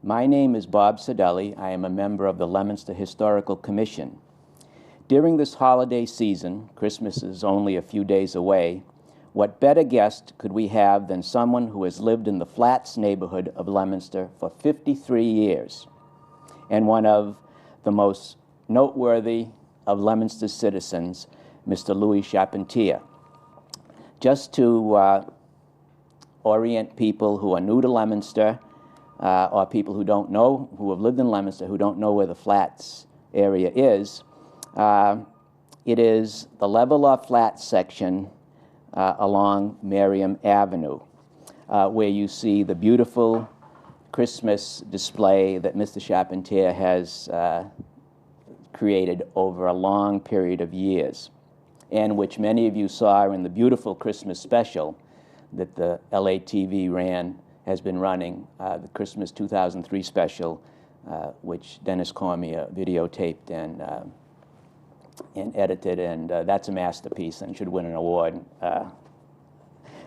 My name is Bob Saudelli. I am a member of the Leominster Historical Commission. During this holiday season, Christmas is only a few days away, what better guest could we have than someone who has lived in the Flats neighborhood of Leominster for 53 years, and one of the most noteworthy of Leominster's citizens, Mr. Louis Charpentier. Just to orient people who are new to Leominster, or people who don't know, who have lived in Leominster, who don't know where the Flats area is, it is the level off flat section along Merriam Avenue, where you see the beautiful Christmas display that Mr. Charpentier has created over a long period of years, and which many of you saw in the beautiful Christmas special that the LATV has been running, the Christmas 2003 special, which Dennis Cormier videotaped and edited, and that's a masterpiece and should win an award.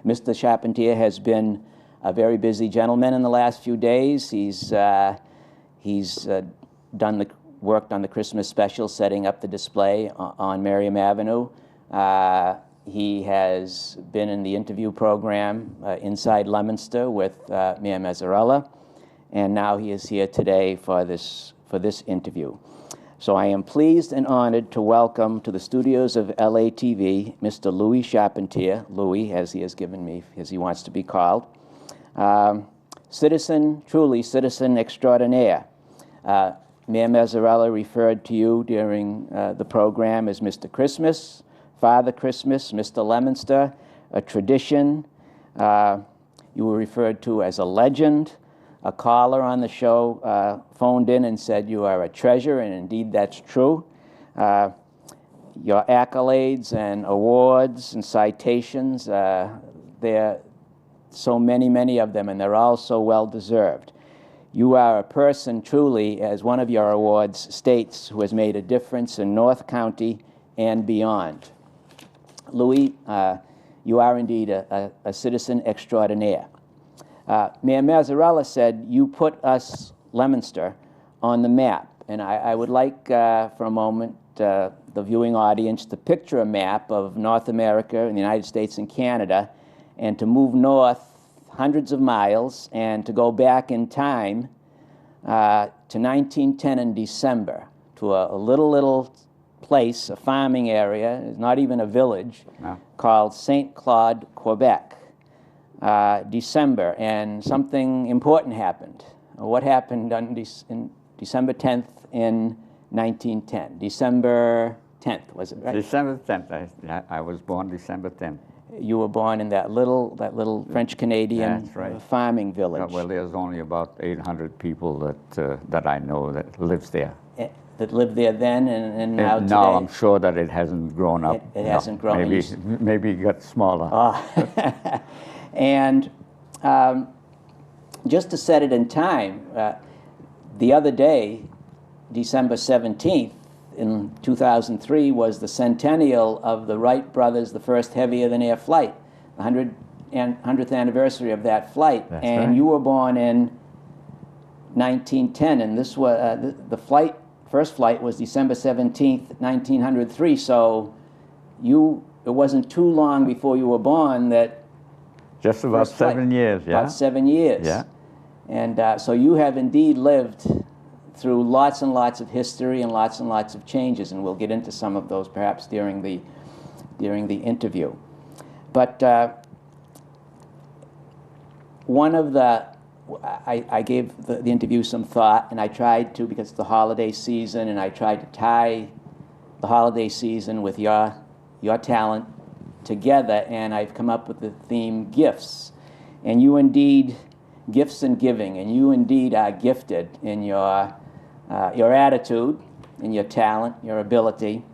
Mr. Charpentier has been a very busy gentleman in the last few days. He's worked on the Christmas special, setting up the display on Merriam Avenue. He has been in the interview program Inside Leominster with Mayor Mazzarella, and now he is here today for this interview. So I am pleased and honored to welcome to the studios of LATV Mr. Louis Charpentier, Louis, as he has given me, as he wants to be called, truly citizen extraordinaire. Mayor Mazzarella referred to you during the program as Mr. Christmas, Father Christmas, Mr. Leominster, a tradition. You were referred to as a legend. A caller on the show phoned in and said you are a treasure, and indeed that's true. Your accolades and awards and citations, there are so many of them, and they're all so well deserved. You are a person truly, as one of your awards states, who has made a difference in North County and beyond. Louis, you are indeed a citizen extraordinaire. Mayor Mazzarella said you put us, Leominster, on the map. And I would like, for a moment, the viewing audience to picture a map of North America and the United States and Canada, and to move north hundreds of miles and to go back in time to 1910 in December, to a little place, a farming area, not even a village, called St. Claude, Quebec. December, and something important happened. What happened on December 10th in 1910? December 10th, was it right? December 10th. I was born December 10th. You were born in that little French-Canadian farming village. Well, there's only about 800 people that I know that lives there. That lived there then and now today? No, I'm sure that it hasn't grown up. It hasn't grown. Maybe it got smaller. And just to set it in time, the other day, December 17th in 2003, was the centennial of the Wright brothers, the first heavier-than-air flight, the 100th anniversary of that flight. That's and right. You were born in 1910, and this was first flight was December 17th, 1903. So it wasn't too long before you were born that. Just about 7 years, yeah. About 7 years. Yeah. And so you have indeed lived through lots and lots of history and lots of changes, and we'll get into some of those perhaps during the interview. But one of I gave the interview some thought, and I tried to, because it's the holiday season, and I tried to tie the holiday season with your talent together, and I've come up with the theme gifts. And you indeed, gifts and giving, and you indeed are gifted in your attitude, in your talent, your ability.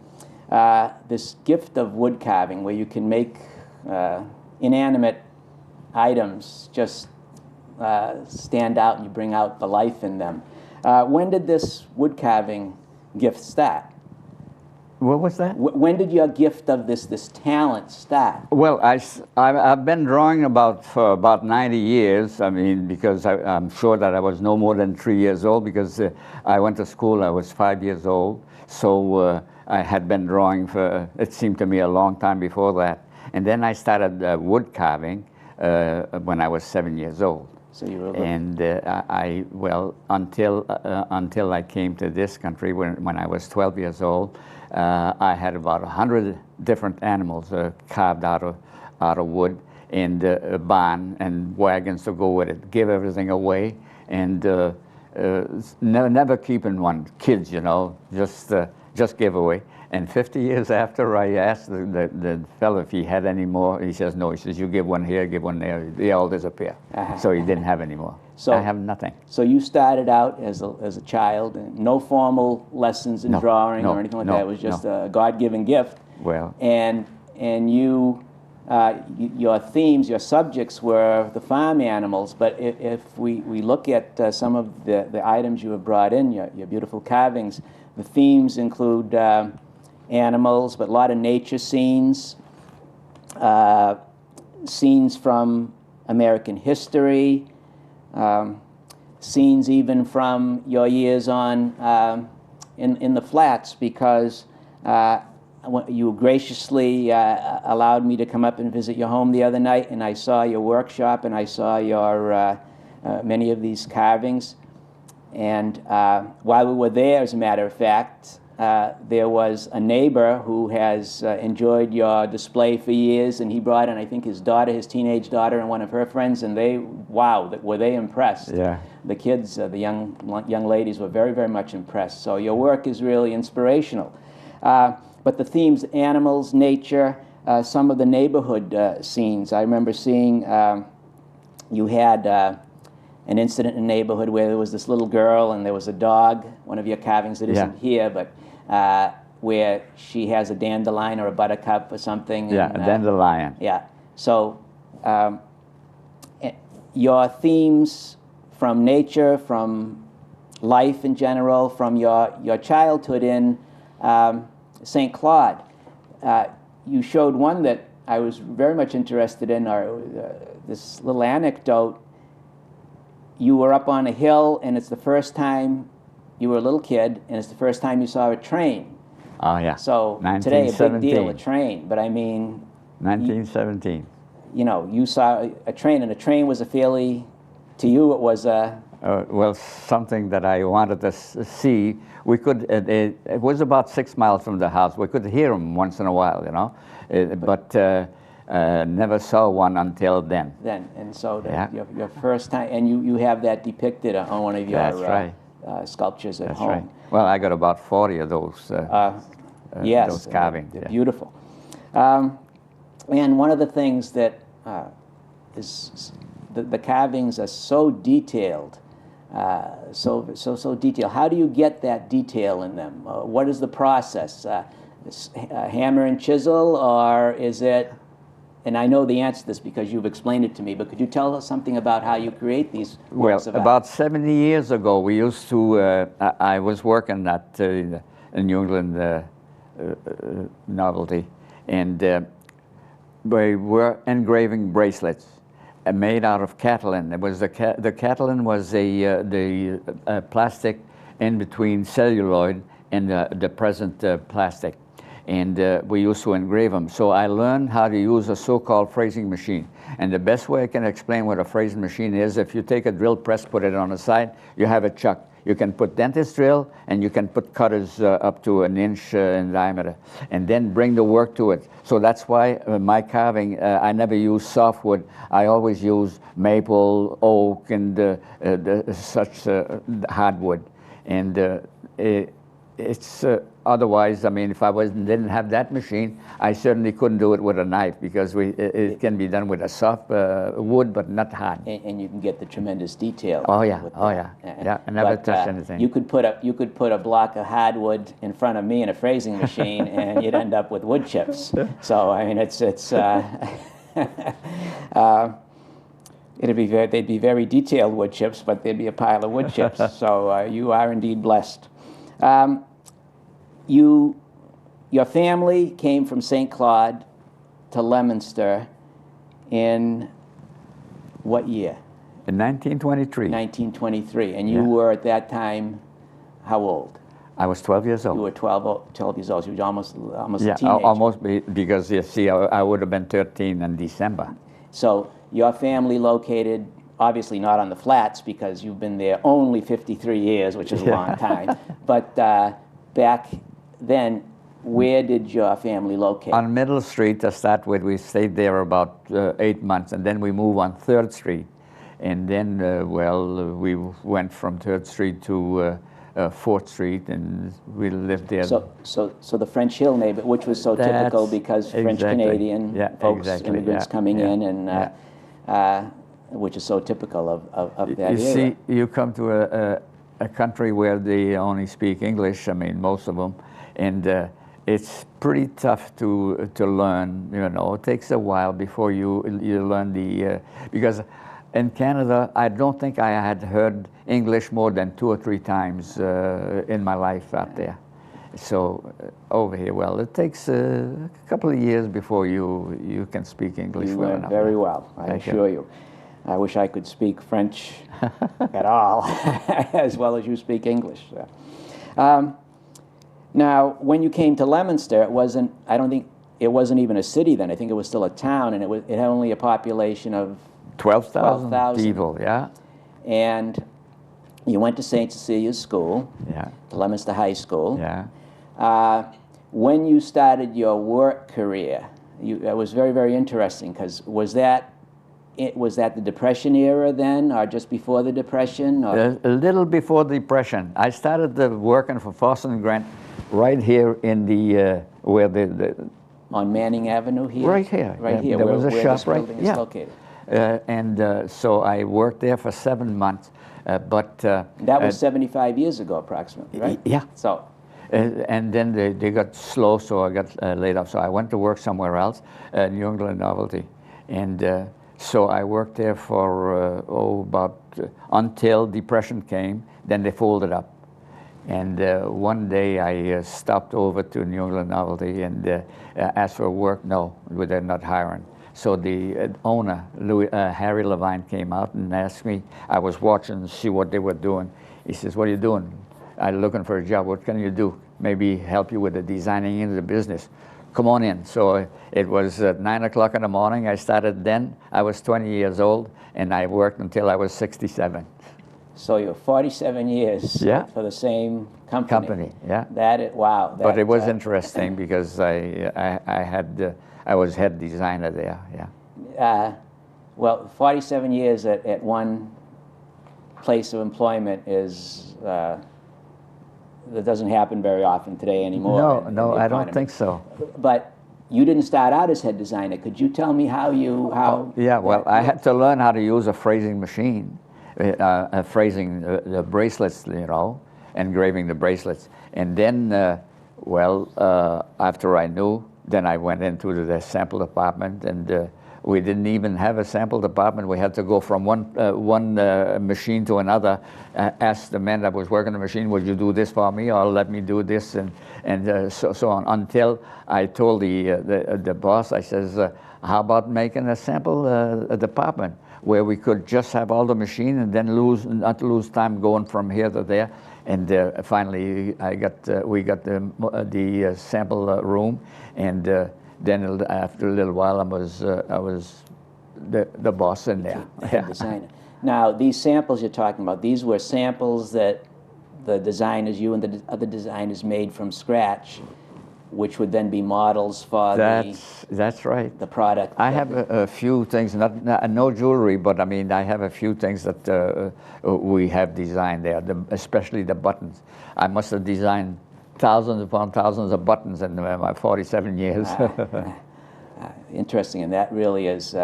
This gift of wood carving, where you can make inanimate items just stand out, and you bring out the life in them. When did this wood carving gift start? What was that? When did your gift of this talent start? Well, I've been drawing for about 90 years. I mean, because I'm sure that I was no more than 3 years old, because I went to school, I was 5 years old. So I had been drawing for, it seemed to me, a long time before that. And then I started wood carving when I was 7 years old. So you were and until I came to this country when I was 12 years old, I had about 100 different animals carved out of wood, and a barn and wagons to go with it. Give everything away, and never keeping one. Kids, you know, just give away. And 50 years after, I asked the fellow if he had any more. He says no. He says, you give one here, give one there. They all disappear. So he didn't have any more. So I have nothing. So you started out as a child, and no formal lessons in drawing or anything like that. It was just a God-given gift. Well. And you, your themes, your subjects were the farm animals. But if we look at some of the items you have brought in, your beautiful carvings, the themes include animals, but a lot of nature scenes, scenes from American history, scenes even from your years on in the flats, because you graciously allowed me to come up and visit your home the other night, and I saw your workshop, and I saw your many of these carvings. And while we were there, as a matter of fact, there was a neighbor who has enjoyed your display for years, and he brought in, I think, his daughter, his teenage daughter, and one of her friends, and they, wow, were they impressed. Yeah. The kids, the young ladies were very, very much impressed. So your work is really inspirational. But the themes, animals, nature, some of the neighborhood scenes. I remember seeing you had an incident in a neighborhood where there was this little girl and there was a dog, one of your carvings that isn't here, but where she has a dandelion or a buttercup or something. Yeah, and, a dandelion. Yeah. So your themes from nature, from life in general, from your childhood in St. Claude. You showed one that I was very much interested in, this little anecdote. You were up on a hill, and it's the first time you were a little kid, and it's the first time you saw a train. Oh, yeah. So today, a big deal, a train. But I mean... 1917. You know, you saw a train, and a train was a fairly... To you, it was a... well, something that I wanted to see. We could... it was about 6 miles from the house. We could hear them once in a while, you know. But never saw one until then. And so your first time, and you have that depicted on one of your sculptures at home. Right. Well, I got about 40 of those. Yes, those carvings. They're beautiful. And one of the things that is the carvings are so detailed, so detailed. How do you get that detail in them? What is the process? Hammer and chisel, or is it? And I know the answer to this because you've explained it to me, but could you tell us something about how you create these works of art? About 70 years ago, we used to, I was working at New England Novelty, and we were engraving bracelets made out of Catalin. It was the Catalin was the plastic in between celluloid and the present plastic. And we used to engrave them. So I learned how to use a so-called frazing machine. And the best way I can explain what a frazing machine is, if you take a drill press, put it on the side, you have a chuck. You can put dentist drill, and you can put cutters up to 1 inch in diameter, and then bring the work to it. So that's why my carving, I never use softwood. I always use maple, oak, and such hardwood. And it's otherwise, I mean, if I didn't have that machine, I certainly couldn't do it with a knife, because it can be done with a soft wood, but not hard. And you can get the tremendous detail. Oh yeah, yeah. I never touched anything. You could put a block of hardwood in front of me in a frazing machine, and you'd end up with wood chips. So I mean, they'd be very detailed wood chips, but they'd be a pile of wood chips. So you are indeed blessed. You your family came from St. Claude to Leominster in what year? In 1923. 1923. And you Yeah. were at that time how old? I was 12 years old. You were 12 years old. You were almost a Yeah, teenager. almost, because you see, I would have been 13 in December. So your family located, obviously not on the flats because you've been there only 53 years, which is a long time. But back then, where did your family locate? On Middle Street to start with, we stayed there about 8 months, and then we moved on 3rd Street. And then, we went from 3rd Street to 4th Street, and we lived there. So the French Hill neighborhood, which was so typical because French Canadian folks, immigrants coming in, and which is so typical of that You era. see, you come to a country where they only speak English. I mean, most of them, and it's pretty tough to learn. You know, it takes a while before you learn because in Canada, I don't think I had heard English more than 2 or 3 times in my life out there. So over here, well, it takes a couple of years before you can speak English You well learned enough. very well, I assure you. I wish I could speak French at all, as well as you speak English. Now, when you came to Leominster, it wasn't, I don't think, it wasn't even a city then. I think it was still a town, and it had only a population of 12,000 people, yeah. And you went to St. Cecilia's School, Yeah. to Leominster High School. Yeah. When you started your work career, it was very, very interesting, because was that the Depression era then, or just before the Depression? Or? A little before the Depression. I started working for Fawcett & Grant right here in the, where the On Manning Avenue here? Right here. Right here, There where, was a where shop this right building is located. So I worked there for 7 months, but... That was 75 years ago, approximately, right? Yeah. So, and then they got slow, so I got laid off. So I went to work somewhere else, New England Novelty. And so I worked there for, until Depression came, then they folded up. And one day I stopped over to New England Novelty and asked for work. No, they're not hiring. So the owner, Harry Levine, came out and asked me. I was watching to see what they were doing. He says, "What are you doing?" "I'm looking for a job. What can you do? Maybe help you with the designing into the business. Come on in." So it was 9 o'clock in the morning. I started then. I was 20 years old, and I worked until I was 67. So you're 47 years for the same company. Yeah. Wow. But it was interesting because I was head designer there. Yeah. Well, 47 years at one place of employment is that doesn't happen very often today anymore. No, I don't think so. But you didn't start out as head designer. Could you tell me how? Yeah. Well, I had to learn how to use a phrasing machine. Phrasing the bracelets, you know, engraving the bracelets. And then, after I knew, then I went into the sample department, and we didn't even have a sample department. We had to go from one machine to another, ask the man that was working the machine, "Would you do this for me, or let me do this?" and so on, until I told the boss, I says, "How about making a sample department where we could just have all the machine and then not lose time going from here to there?" And finally, we got the sample room, and then after a little while, I was the boss in there. Head designer. Now, these samples you're talking about, these were samples that the designers, you and the other designers, made from scratch, which would then be models for that's right. the product. I have a few things, no jewelry, but I mean, I have a few things that we have designed there, especially the buttons. I must have designed thousands upon thousands of buttons in my 47 years. Interesting, and that really is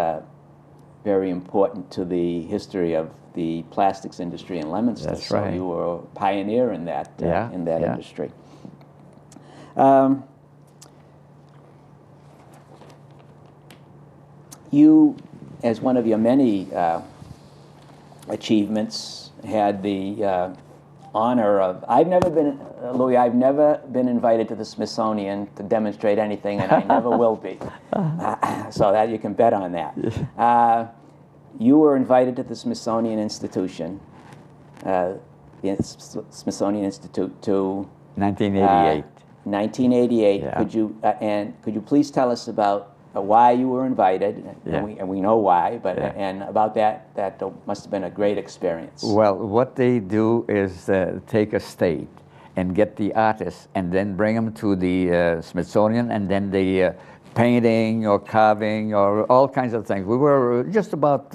very important to the history of the plastics industry in Leominster. That's right. So you were a pioneer in that industry. You, as one of your many achievements, had the honor of, I've never been, Louis, I've never been invited to the Smithsonian to demonstrate anything, and I never will be. So that you can bet on that. You were invited to the Smithsonian Institution, the Smithsonian Institute, to 1988. 1988. Yeah. Could you please tell us about why you were invited? Yeah. And we know why, but Yeah. and about that must have been a great experience. Well, what they do is take a state and get the artists and then bring them to the Smithsonian, and then the painting or carving or all kinds of things. We were just about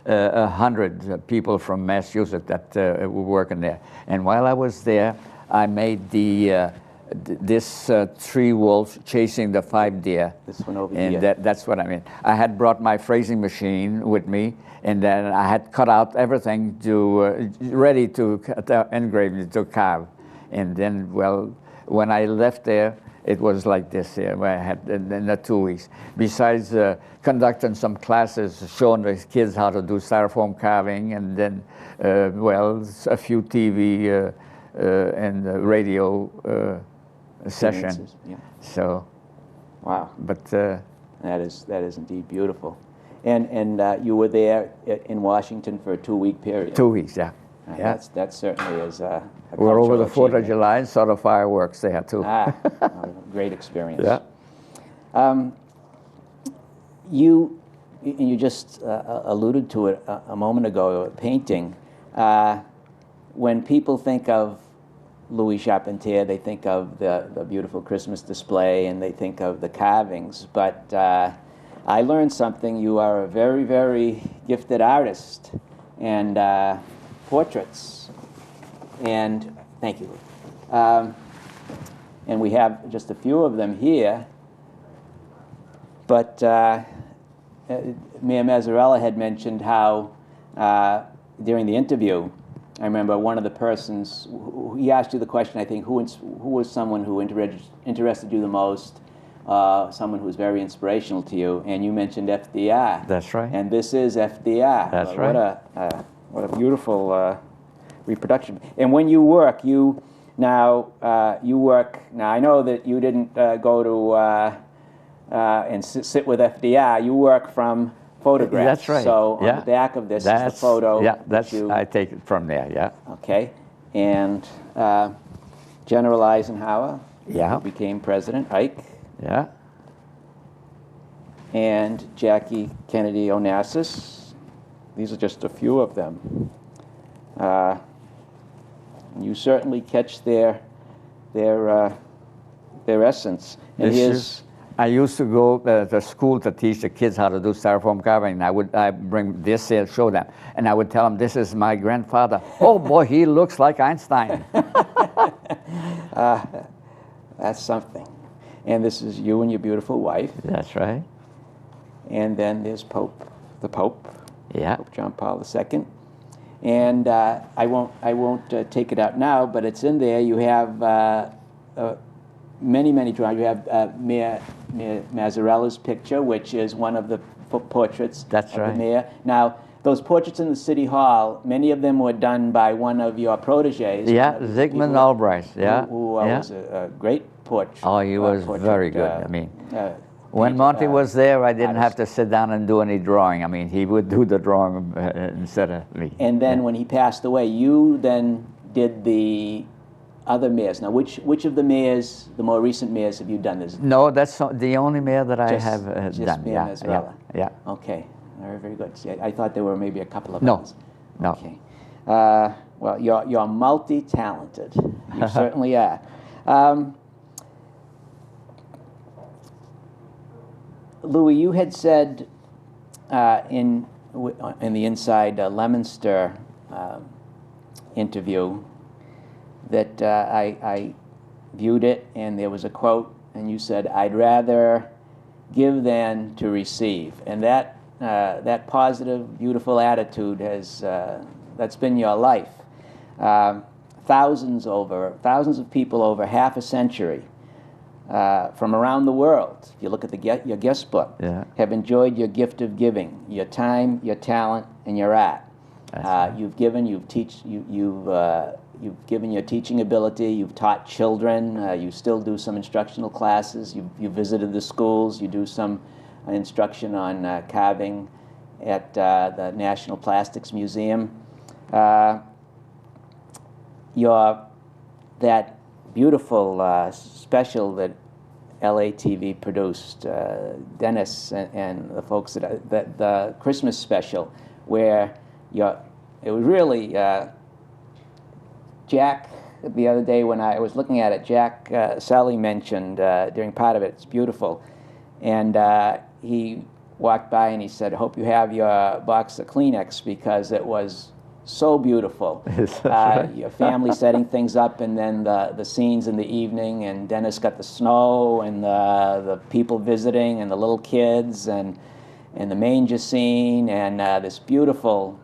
100 people from Massachusetts that were working there. And while I was there, I made this 3 wolves chasing the 5 deer. This one over and here. that's what I mean. I had brought my phrasing machine with me, and then I had cut out everything to ready to engrave, to carve. And then, well, when I left there, it was like this here, where I had in the 2 weeks. Besides conducting some classes, showing the kids how to do styrofoam carving, and then, well, a few TV and radio session. Yeah. So, Wow. but That is indeed beautiful. And you were there in Washington for a 2-week period. 2 weeks, yeah. Yeah. That certainly is a We're over the cultural 4th of achievement. July and saw the fireworks there too. A great experience. Yeah. You just alluded to it a moment ago, painting. When people think of Louis Charpentier, they think of the beautiful Christmas display and they think of the carvings. But I learned something. You are a very, very gifted artist, and portraits. And thank you. And we have just a few of them here. But Mayor Mazzarella had mentioned how during the interview, I remember one of the persons, he asked you the question, I think, who was someone who interested you the most, someone who was very inspirational to you, and you mentioned FDR. That's right. And this is FDR. That's right. What a beautiful reproduction. And when you work, you work, now I know that you didn't go to and sit with FDR, you work from photographs. That's right. So yeah. on the back of this is the photo. Yeah, I take it from there, yeah. Okay. And General Eisenhower Yeah. became president, Ike, Yeah. and Jackie Kennedy Onassis. These are just a few of them. You certainly catch their essence. And I used to go to school to teach the kids how to do styrofoam carving. I bring this here, show them, and I would tell them, "This is my grandfather." Oh boy, he looks like Einstein. That's something. And this is you and your beautiful wife. That's right. And then there's the Pope, Yeah. Pope John Paul II. And I won't take it out now, but it's in there. You have many drawings. You have Mayor Mazzarella's picture, which is one of the portraits That's of right. the mayor. Now, those portraits in the City Hall, many of them were done by one of your proteges. Yeah, Zygmunt Albright. Yeah. Who yeah. was a great portrait. Oh, he was very good. I mean, when Monty was there, I didn't have to sit down and do any drawing. I mean, he would do the drawing instead of me. And then when he passed away, you then did the other mayors. Now, which of the mayors, the more recent mayors, have you done this? No, that's the only mayor that I have just done. Mayor Mazzarella. Yeah. Okay, very, very good. See, I thought there were maybe a couple of No, others. no. Okay. Well, you're multi-talented. You certainly are. Louis, you had said in the Inside Leominster interview that I viewed it, and there was a quote, and you said, "I'd rather give than to receive," and that positive, beautiful attitude that's been your life. Thousands of people over half a century from around the world, if you look at your guest book, Yeah. have enjoyed your gift of giving, your time, your talent, and your art. right. You've given your teaching ability. You've taught children. You still do some instructional classes. You visited the schools. You do some instruction on carving at the National Plastics Museum. That beautiful special that LATV produced, Dennis and the folks the Christmas special, where it was really Jack. The other day when I was looking at it, Jack Sally mentioned during part of it, it's beautiful, and he walked by and he said, "I hope you have your box of Kleenex because it was so beautiful." Your family setting things up, and then the scenes in the evening, and Dennis got the snow, and the people visiting, and the little kids, and the manger scene, and this beautiful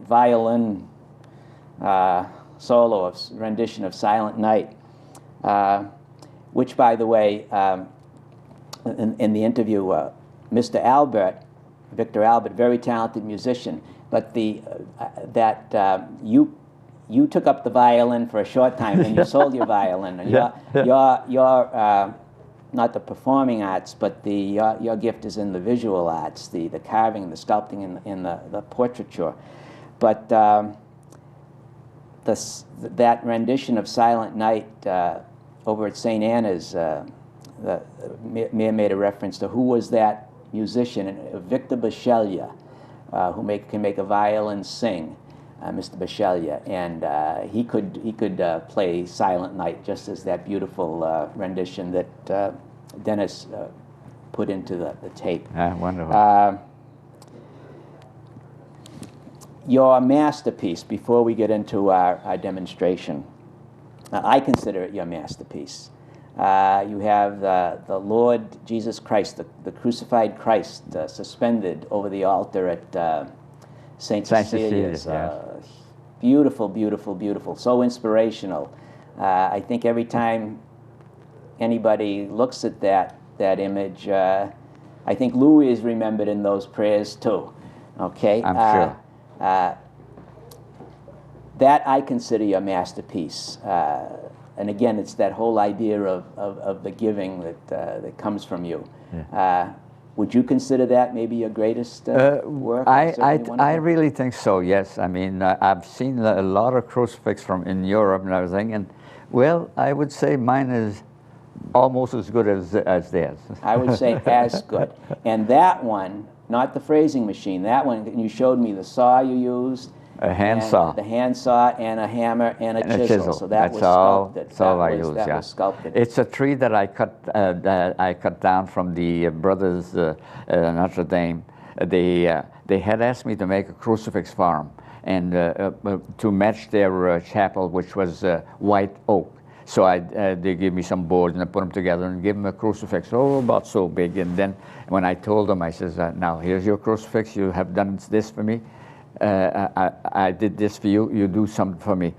violin solo rendition of Silent Night, which, by the way, in the interview, Mr. Albert, Victor Albert, very talented musician, but you took up the violin for a short time, and you sold your violin. And your not the performing arts, but your gift is in the visual arts, the carving, the sculpting, in the portraiture. But that rendition of Silent Night over at St. Anna's, Mayor made a reference to who was that musician, Victor Bachelia, who can make a violin sing, Mr. Bachelia, and he could play Silent Night just as that beautiful rendition that Dennis put into the tape. Wonderful. Your masterpiece, before we get into our demonstration, I consider it your masterpiece. You have the Lord Jesus Christ, the crucified Christ, suspended over the altar at St. Cecilia's. Beautiful, beautiful, beautiful. So inspirational. I think every time anybody looks at that image, I think Louis is remembered in those prayers too. Okay? I'm sure. That I consider your masterpiece. And again, it's that whole idea of the giving that comes from you. Yeah. Would you consider that maybe your greatest work? I really think so, yes. I mean, I've seen a lot of crucifix in Europe and everything, and, well, I would say mine is almost as good as theirs. I would say as good. And that one, not the phrasing machine, that one, you showed me the saw you used. A hand saw. The hand saw and a hammer and a chisel. So that was sculpted. That's all I use, that was sculpted. It's a tree that I cut down from the brothers Notre Dame. They had asked me to make a crucifix for them and to match their chapel, which was white oak. So they gave me some boards and I put them together and gave them a crucifix, about so big. And then when I told them, I says, "Now here's your crucifix. You have done this for me. I did this for you. You do something for me.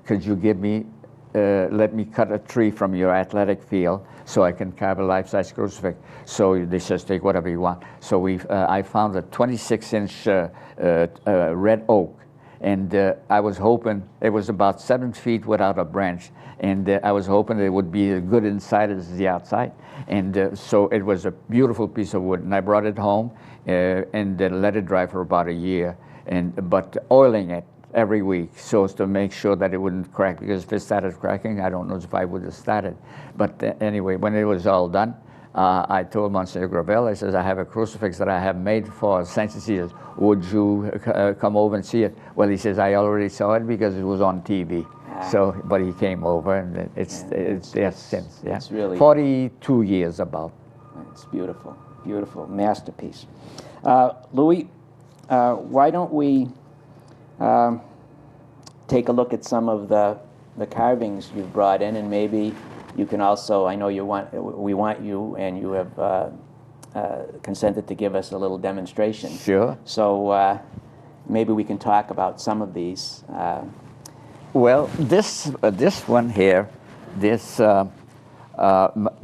Could you give me, let me cut a tree from your athletic field so I can carve a life-size crucifix?" So they says, "Take whatever you want." So I found a 26-inch red oak, and I was hoping it was about 7 feet without a branch, and I was hoping it would be as good inside as the outside. And so it was a beautiful piece of wood, and I brought it home and let it dry for about a year, but oiling it every week so as to make sure that it wouldn't crack, because if it started cracking, I don't know if I would have started. But anyway, when it was all done, I told Monsignor Gravel, I says, "I have a crucifix that I have made for St. Cecilia's. Would you come over and see it?" Well, he says, "I already saw it because it was on TV." So, but he came over, and it's there since. Yeah, it's really 42 years about. It's beautiful, beautiful masterpiece. Louis, why don't we take a look at some of the carvings you've brought in, and maybe you can also, I know we want you, and you have consented to give us a little demonstration. Sure. So maybe we can talk about some of these. Well, this one here, the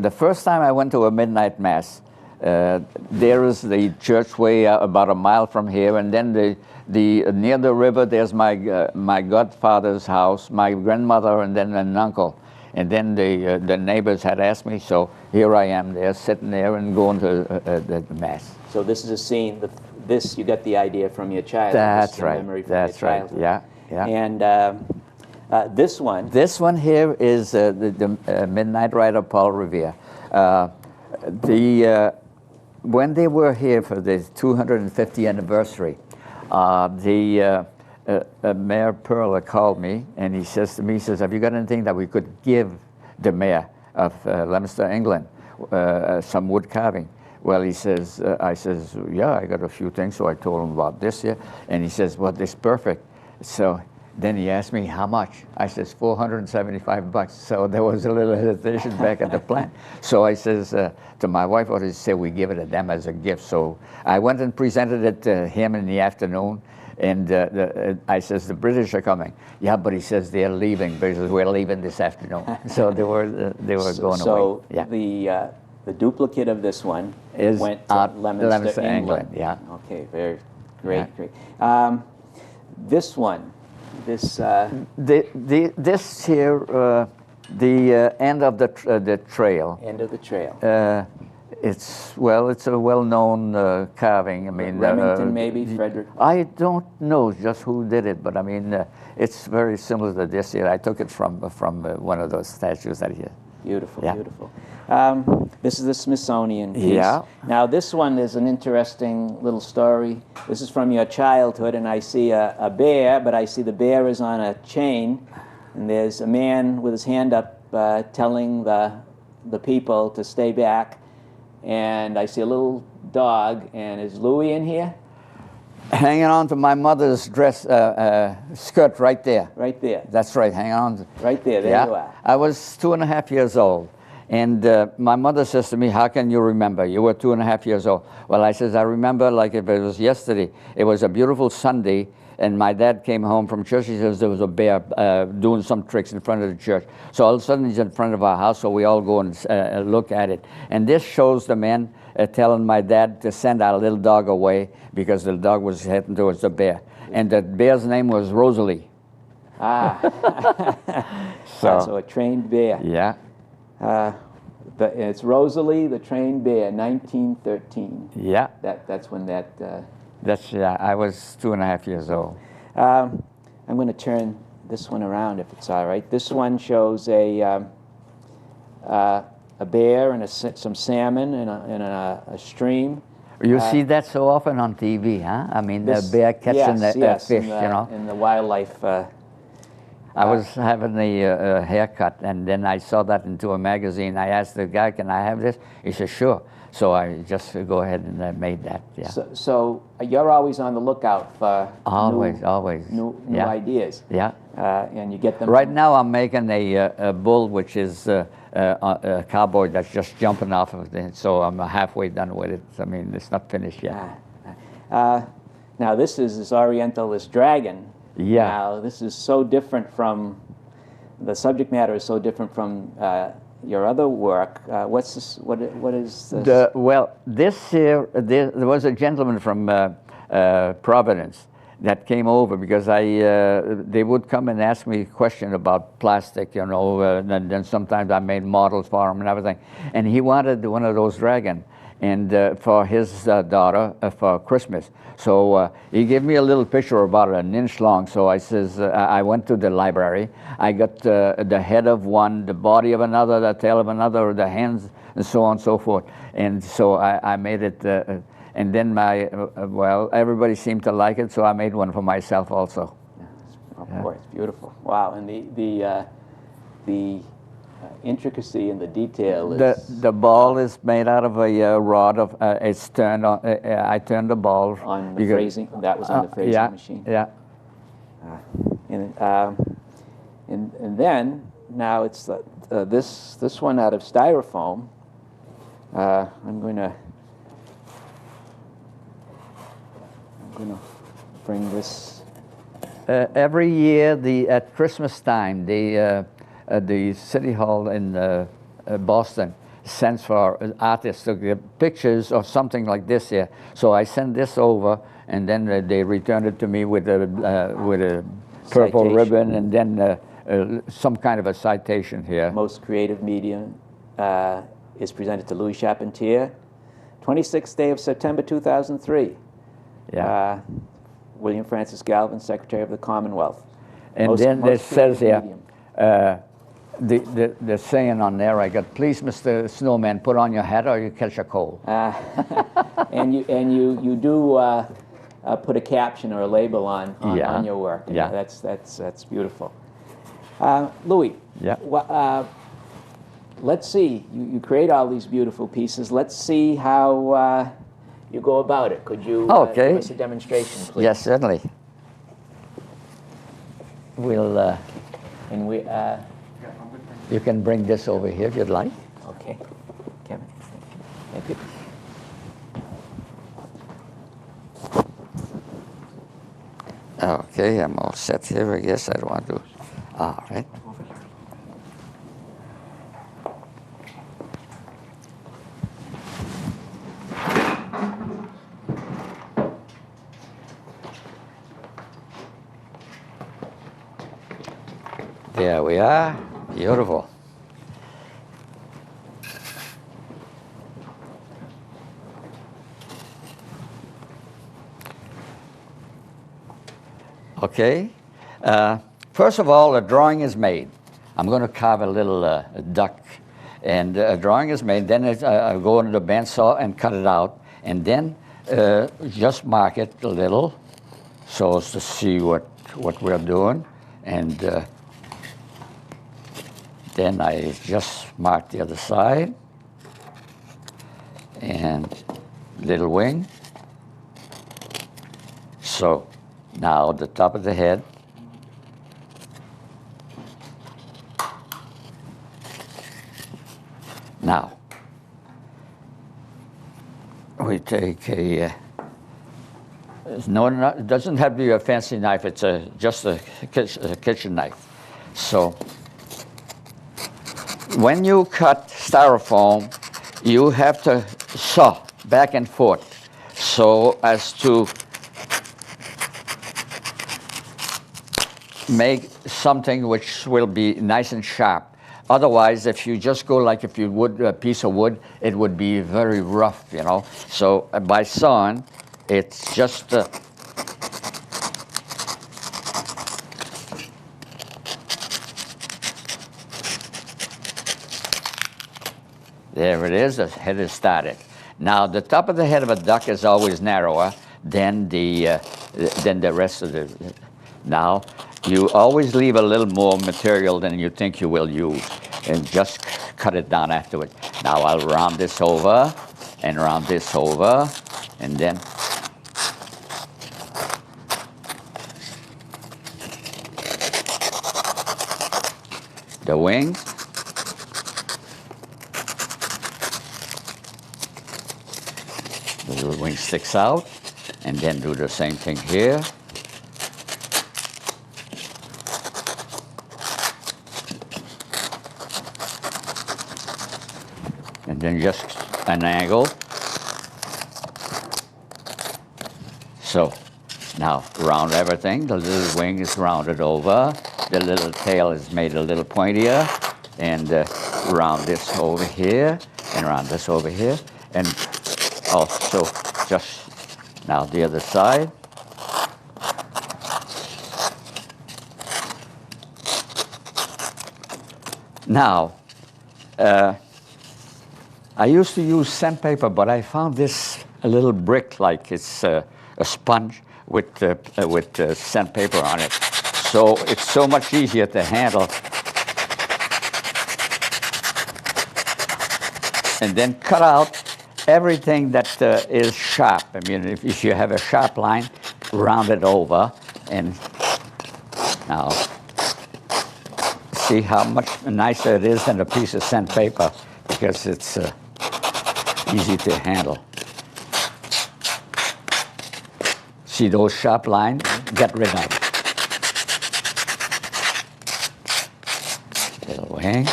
first time I went to a midnight mass, there is the churchway about a mile from here, and then near the river there's my godfather's house, my grandmother, and then an uncle. And then the neighbors had asked me, so here I am there, sitting there and going to the mass. So this is a scene, you got the idea from your childhood. That's right, that's right, yeah. And this one? This one here is the Midnight Rider, Paul Revere. When they were here for the 250th anniversary, Mayor Perler called me, and he says to me, he says, have you got anything that we could give the mayor of Leominster, England, some wood carving? Well, he says, I says, yeah, I got a few things, so I told him about this here, and he says, well, this is perfect. So then he asked me how much. I says, $475. So there was a little hesitation back at the plant. So I says to my wife, I said, we give it to them as a gift. So I went and presented it to him in the afternoon. And I says, the British are coming. Yeah, but he says they're leaving because we're leaving this afternoon. So they were going away. So yeah. The duplicate of this one went to Leominster, England. Yeah. Okay, very great, great. This one, this here, the end of the trail. End of the trail. It's a well-known carving. I mean, Remington, maybe Frederick. I don't know just who did it, but I mean, it's very similar to this here. I took it from one of those statues that here. Beautiful, yeah. Beautiful. This is the Smithsonian piece. Yeah. Now this one is an interesting little story. This is from your childhood, and I see a bear, but I see the bear is on a chain, and there's a man with his hand up telling the people to stay back, and I see a little dog, and is Louis in here? Hanging on to my mother's dress skirt right there. Right there. That's right, hang on. Right there, there you are. I was 2.5 years old. And my mother says to me, how can you remember? You were 2.5 years old. Well, I says, I remember like if it was yesterday. It was a beautiful Sunday, and my dad came home from church. He says there was a bear doing some tricks in front of the church. So all of a sudden he's in front of our house, so we all go and look at it. And this shows the man telling my dad to send our little dog away because the dog was heading towards the bear. And the bear's name was Rosalie. Ah. So a trained bear. Yeah. It's Rosalie, the trained bear, 1913. Yeah. That's when that... I was 2.5 years old. I'm going to turn this one around if it's all right. This one shows a bear and some salmon in a stream. You see that so often on TV, huh? I mean, the bear catching the fish, you know? In the wildlife... I was having a haircut, and then I saw that into a magazine. I asked the guy, can I have this? He said, sure. So I just go ahead and made that, yeah. So you're always on the lookout for new ideas. Yeah. And you get them. Right now I'm making a bull, which is a cowboy that's just jumping off of it. So I'm halfway done with it. I mean, it's not finished yet. Now this is this Oriental, this dragon. Yeah. Now this is so different from, the subject matter is so different from your other work. What's this? What is this? Well, this here, there was a gentleman from Providence that came over because they would come and ask me a question about plastic, you know, and then sometimes I made models for him and everything. And he wanted one of those dragons and for his daughter for Christmas. So he gave me a little picture about an inch long. So I says, I went to the library. I got the head of one, the body of another, the tail of another, the hands, and so on and so forth. And so I made it, and then well, everybody seemed to like it, so I made one for myself also. Of course, beautiful. Wow, and the intricacy and the detail is... The ball is made out of a rod of, it's turned on, I turned the ball. On the phrasing, that was on the phrasing machine? Yeah. And then, now it's this one out of styrofoam. I'm going to bring this... every year, at Christmas time, the City Hall in Boston sense for artists to get pictures of something like this here. So I send this over, and then they return it to me with a purple Citation. ribbon, and then some kind of a citation here. Most creative medium is presented to Louis Charpentier, 26th day of September 2003. Yeah. William Francis Galvin, Secretary of the Commonwealth. And then it says here, the saying on there, I got, please, Mr. Snowman, put on your hat or you catch a cold. And you do put a caption or a label on your work. Yeah. That's beautiful. Louis, yeah. Let's see. You create all these beautiful pieces. Let's see how you go about it. Could you give us a demonstration, please? Yes, certainly. We'll. And we. You can bring this over here if you'd like. Okay, Kevin. Thank you. Okay, I'm all set here. I guess I don't want to. All right. There we are. Beautiful. Okay. First of all, a drawing is made. I'm going to carve a little duck, and a drawing is made. Then I go into the bandsaw and cut it out, and then just mark it a little so as to see what we're doing, and then I just mark the other side, and little wing. So now the top of the head. Now we take a, it doesn't have to be a fancy knife, it's just a kitchen knife. So when you cut styrofoam, you have to saw back and forth so as to make something which will be nice and sharp. Otherwise, if you just go like if you would a piece of wood, it would be very rough, you know. So by sawing, it's just there it is, the head is started. Now, the top of the head of a duck is always narrower than the rest of the. Now, you always leave a little more material than you think you will use, and just cut it down afterwards. Now, I'll round this over, and round this over, and then the wing. The little wing sticks out, and then do the same thing here. And then just an angle. So now round everything. The little wing is rounded over. The little tail is made a little pointier. And round this over here, and round this over here. And also just now the other side. Now, I used to use sandpaper, but I found this a little brick, like it's a sponge with sandpaper on it. So it's so much easier to handle. And then cut out everything that is sharp. I mean, if you have a sharp line, round it over. And now, see how much nicer it is than a piece of sandpaper, because it's easy to handle. See those sharp lines? Get rid of them. Little wing.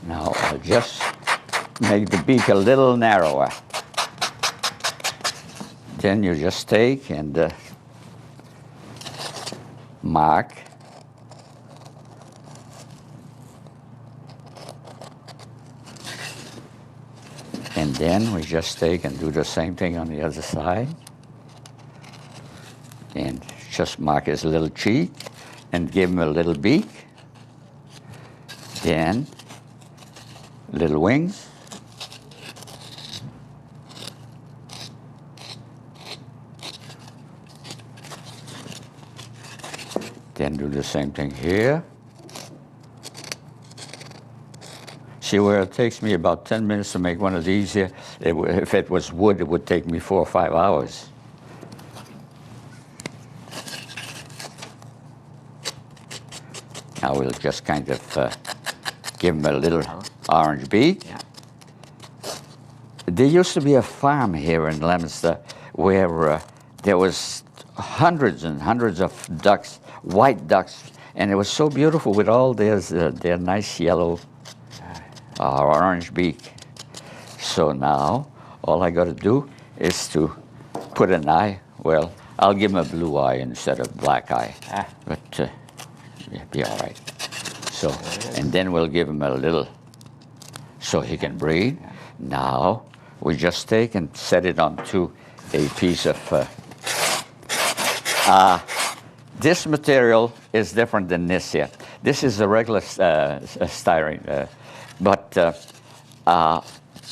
Now just make the beak a little narrower. Then you just take and mark. And then we just take and do the same thing on the other side. And just mark his little cheek and give him a little beak. Then little wings. Then do the same thing here. See where it takes me about 10 minutes to make one of these here? If it was wood, it would take me 4 or 5 hours. Now we'll just kind of give him a little orange beak. Yeah. There used to be a farm here in Leominster where there was hundreds and hundreds of ducks, white ducks, and it was so beautiful with all their nice yellow or orange beak. So now all I got to do is to put an eye. Well, I'll give him a blue eye instead of black eye, but it'll be all right. So, and then we'll give him a little so he can breathe. Now we just take and set it onto a piece of this material is different than this here. This is a regular styrene, but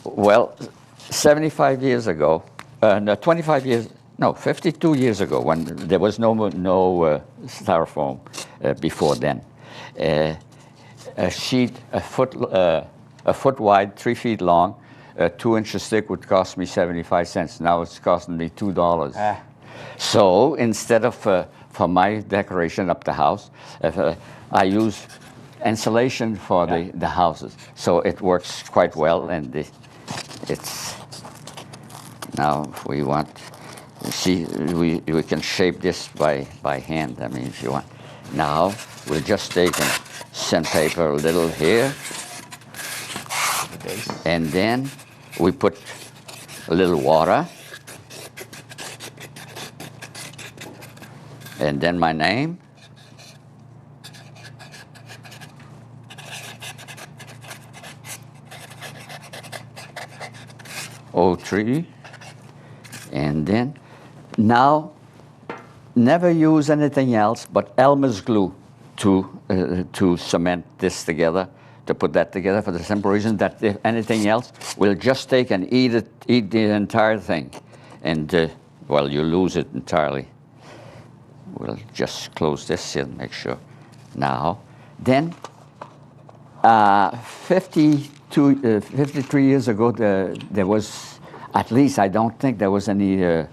well, 75 years ago, no, 25 years, no, 52 years ago, when there was no styrofoam before then, a sheet a foot wide, 3 feet long, 2 inches thick would cost me 75 cents. Now it's costing me $2. So instead of for my decoration up the house, I use insulation for the houses. So it works quite well, and it's now if we want. See, we can shape this by hand. I mean, if you want. Now we'll just take and sandpaper a little here, and then we put a little water, and then my name. O3, and then now never use anything else but Elmer's glue to cement this together, to put that together, for the simple reason that if anything else, we'll just take and eat the entire thing, and well, you lose it entirely. We'll just close this here and make sure. Now, then 53 years ago, there was, at least I don't think there was any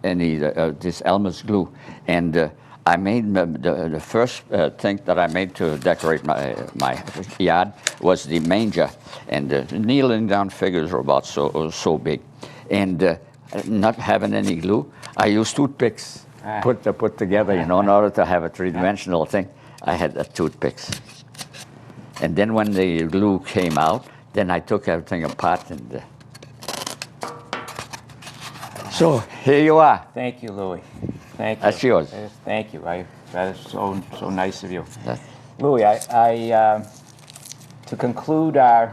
this Elmer's glue, and I made the first thing that I made to decorate my yard was the manger, and the kneeling down figures were about so big, and not having any glue, I used toothpicks put together, you know, in order to have a three-dimensional thing. I had toothpicks. And then when the glue came out, then I took everything apart, and so here you are. Thank you, Louis. Thank you. That's yours. Thank you. That is so nice of you. Louis, I to conclude our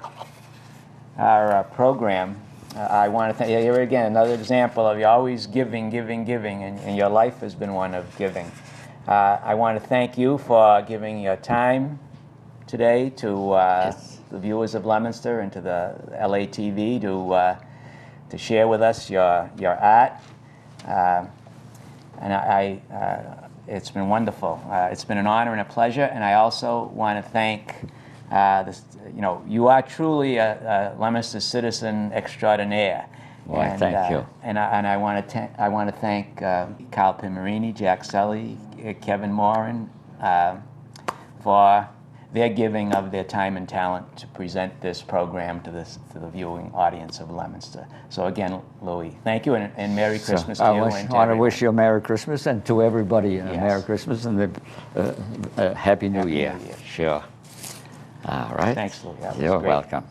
program, I want to thank you. Here again, another example of you always giving, and your life has been one of giving. I want to thank you for giving your time today to the viewers of Leominster and to the LATV to share with us your art. And it's been wonderful. It's been an honor and a pleasure. And I also want to thank you are truly a Leominster citizen extraordinaire. Well, and, thank you. And I want to thank Carl Pimarini, Jack Sully, Kevin Moran for their giving of their time and talent to present this program to the viewing audience of Leominster. So again, Louis, thank you, and Merry Christmas to you. I want to wish you a Merry Christmas, and to everybody a Merry Christmas and a Happy New Year. New Year. Sure. All right. Thanks, Louis. You're welcome.